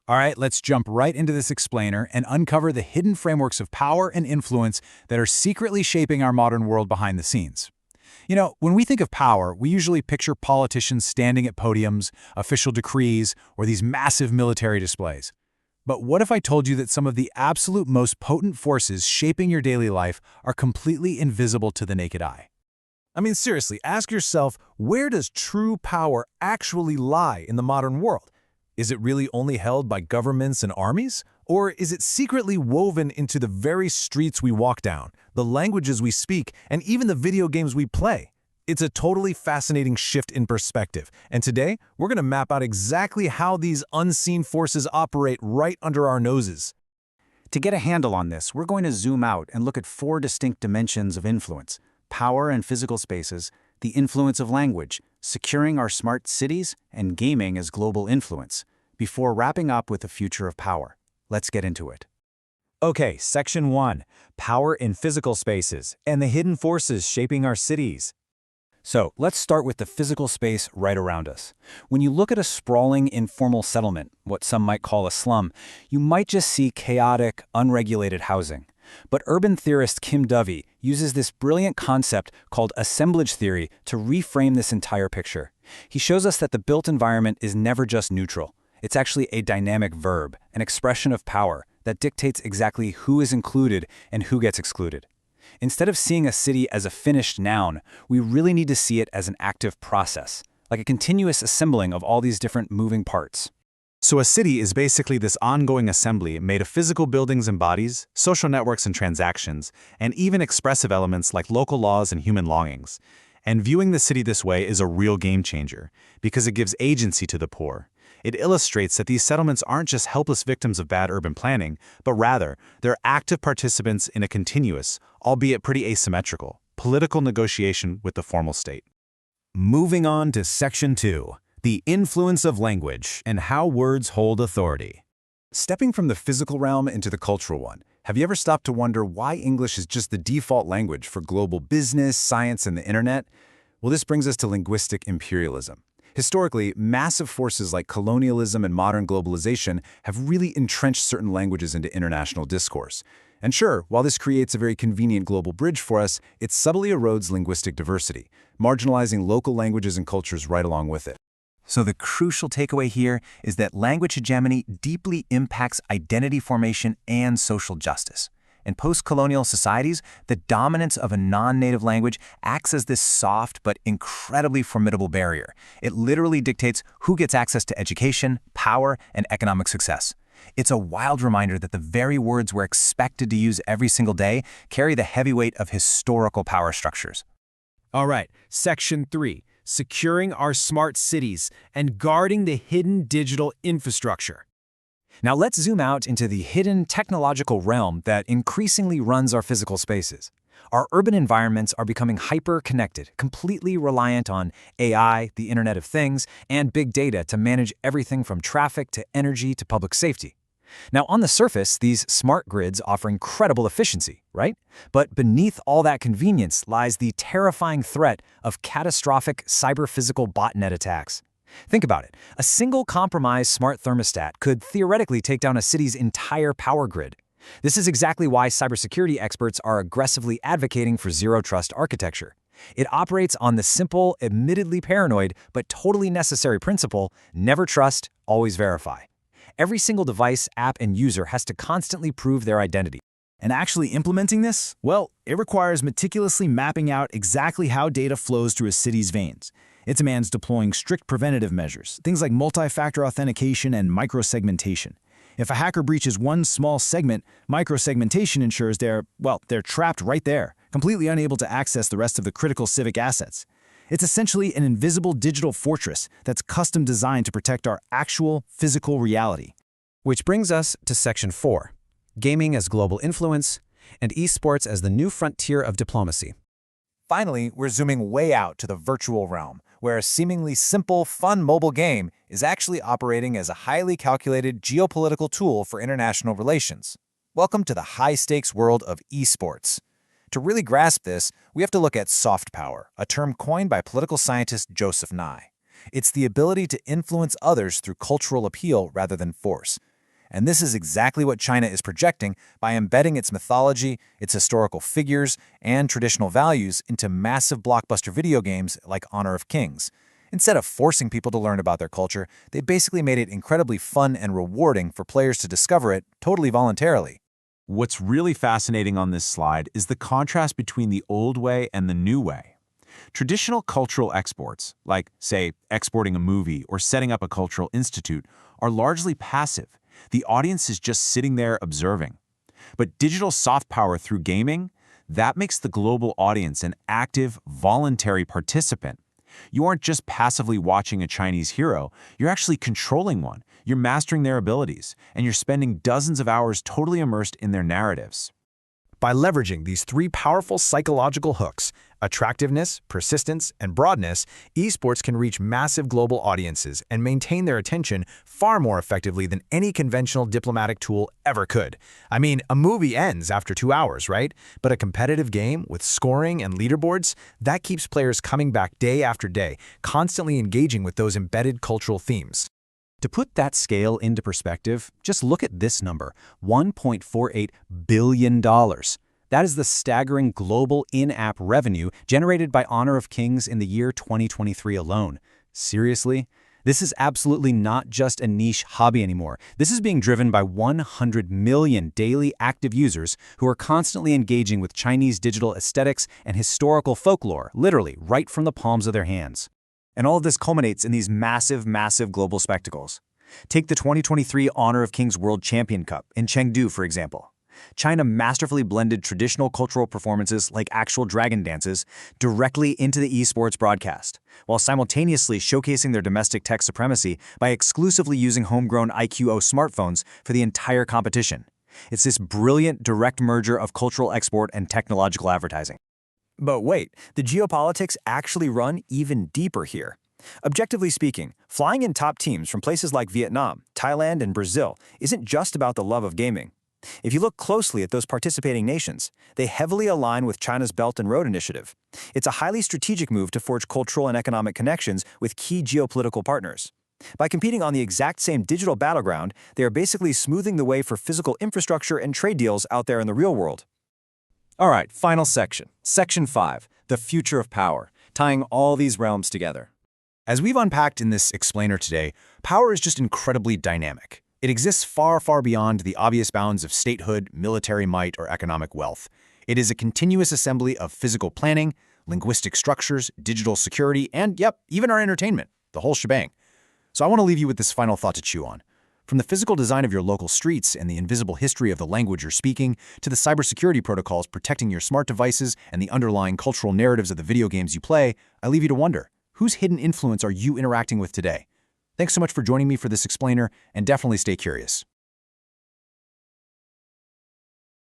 All right, let's jump right into this explainer and uncover the hidden frameworks of power and influence that are secretly shaping our modern world behind the scenes. When we think of power, we usually picture politicians standing at podiums, official decrees, or these massive military displays. But what if I told you that some of the absolute most potent forces shaping your daily life are completely invisible to the naked eye? I mean, seriously, ask yourself, where does true power actually lie in the modern world? Is it really only held by governments and armies? Or is it secretly woven into the very streets we walk down, the languages we speak, and even the video games we play? It's a totally fascinating shift in perspective, and today we're going to map out exactly how these unseen forces operate right under our noses. To get a handle on this, we're going to zoom out and look at 4 distinct dimensions of influence: power and physical spaces, the influence of language, securing our smart cities, and gaming as global influence, before wrapping up with the future of power. Let's get into it. Okay, Section 1, Power in Physical Spaces and the Hidden Forces Shaping Our Cities. So let's start with the physical space right around us. When you look at a sprawling informal settlement, what some might call a slum, you might just see chaotic, unregulated housing. But urban theorist Kim Dovey uses this brilliant concept called assemblage theory to reframe this entire picture. He shows us that the built environment is never just neutral. It's actually a dynamic verb, an expression of power that dictates exactly who is included and who gets excluded. Instead of seeing a city as a finished noun, we really need to see it as an active process, like a continuous assembling of all these different moving parts. So a city is basically this ongoing assembly made of physical buildings and bodies, social networks and transactions, and even expressive elements like local laws and human longings. And viewing the city this way is a real game changer, because it gives agency to the poor. It illustrates that these settlements aren't just helpless victims of bad urban planning, but rather, they're active participants in a continuous, albeit pretty asymmetrical, political negotiation with the formal state. Moving on to Section 2, the influence of language and how words hold authority. Stepping from the physical realm into the cultural one, have you ever stopped to wonder why English is just the default language for global business, science, and the internet? Well, this brings us to linguistic imperialism. Historically, massive forces like colonialism and modern globalization have really entrenched certain languages into international discourse. And sure, while this creates a very convenient global bridge for us, it subtly erodes linguistic diversity, marginalizing local languages and cultures right along with it. So the crucial takeaway here is that language hegemony deeply impacts identity formation and social justice. In post-colonial societies, the dominance of a non-native language acts as this soft but incredibly formidable barrier. It literally dictates who gets access to education, power, and economic success. It's a wild reminder that the very words we're expected to use every single day carry the heavy weight of historical power structures. All right, Section 3, Securing Our Smart Cities and Guarding the Hidden Digital Infrastructure. Now let's zoom out into the hidden technological realm that increasingly runs our physical spaces. Our urban environments are becoming hyper-connected, completely reliant on AI, the Internet of Things, and big data to manage everything from traffic to energy to public safety. Now, on the surface, these smart grids offer incredible efficiency, right? But beneath all that convenience lies the terrifying threat of catastrophic cyber-physical botnet attacks. Think about it. A single compromised smart thermostat could theoretically take down a city's entire power grid. This is exactly why cybersecurity experts are aggressively advocating for zero-trust architecture. It operates on the simple, admittedly paranoid, but totally necessary principle: never trust, always verify. Every single device, app, and user has to constantly prove their identity. And actually implementing this? Well, it requires meticulously mapping out exactly how data flows through a city's veins. It demands deploying strict preventative measures, things like multi-factor authentication and microsegmentation. If a hacker breaches one small segment, microsegmentation ensures they're trapped right there, completely unable to access the rest of the critical civic assets. It's essentially an invisible digital fortress that's custom designed to protect our actual physical reality. Which brings us to Section 4, Gaming as Global Influence and eSports as the New Frontier of Diplomacy. Finally, we're zooming way out to the virtual realm, where a seemingly simple, fun mobile game is actually operating as a highly calculated geopolitical tool for international relations. Welcome to the high-stakes world of eSports. To really grasp this, we have to look at soft power, a term coined by political scientist Joseph Nye. It's the ability to influence others through cultural appeal rather than force. And this is exactly what China is projecting by embedding its mythology, its historical figures, and traditional values into massive blockbuster video games like Honor of Kings. Instead of forcing people to learn about their culture, they basically made it incredibly fun and rewarding for players to discover it totally voluntarily. What's really fascinating on this slide is the contrast between the old way and the new way. Traditional cultural exports, like, say, exporting a movie or setting up a cultural institute, are largely passive. The audience is just sitting there observing. But digital soft power through gaming, that makes the global audience an active, voluntary participant. You aren't just passively watching a Chinese hero, you're actually controlling one, you're mastering their abilities, and you're spending dozens of hours totally immersed in their narratives. By leveraging these three powerful psychological hooks, attractiveness, persistence, and broadness, esports can reach massive global audiences and maintain their attention far more effectively than any conventional diplomatic tool ever could. I mean, a movie ends after 2 hours, right? But a competitive game with scoring and leaderboards, that keeps players coming back day after day, constantly engaging with those embedded cultural themes. To put that scale into perspective, just look at this number, $1.48 billion. That is the staggering global in-app revenue generated by Honor of Kings in the year 2023 alone. Seriously? This is absolutely not just a niche hobby anymore. This is being driven by 100 million daily active users who are constantly engaging with Chinese digital aesthetics and historical folklore, literally right from the palms of their hands. And all of this culminates in these massive, massive global spectacles. Take the 2023 Honor of Kings World Champion Cup in Chengdu, for example. China masterfully blended traditional cultural performances like actual dragon dances directly into the esports broadcast, while simultaneously showcasing their domestic tech supremacy by exclusively using homegrown IQO smartphones for the entire competition. It's this brilliant direct merger of cultural export and technological advertising. But wait, the geopolitics actually run even deeper here. Objectively speaking, flying in top teams from places like Vietnam, Thailand, and Brazil isn't just about the love of gaming. If you look closely at those participating nations, they heavily align with China's Belt and Road Initiative. It's a highly strategic move to forge cultural and economic connections with key geopolitical partners. By competing on the exact same digital battleground, they are basically smoothing the way for physical infrastructure and trade deals out there in the real world. All right, final section. Section 5, the future of power, tying all these realms together. As we've unpacked in this explainer today, power is just incredibly dynamic. It exists far, far beyond the obvious bounds of statehood, military might, or economic wealth. It is a continuous assembly of physical planning, linguistic structures, digital security, and, yep, even our entertainment, the whole shebang. So I want to leave you with this final thought to chew on. From the physical design of your local streets and the invisible history of the language you're speaking, to the cybersecurity protocols protecting your smart devices and the underlying cultural narratives of the video games you play, I leave you to wonder, whose hidden influence are you interacting with today? Thanks so much for joining me for this explainer, and definitely stay curious.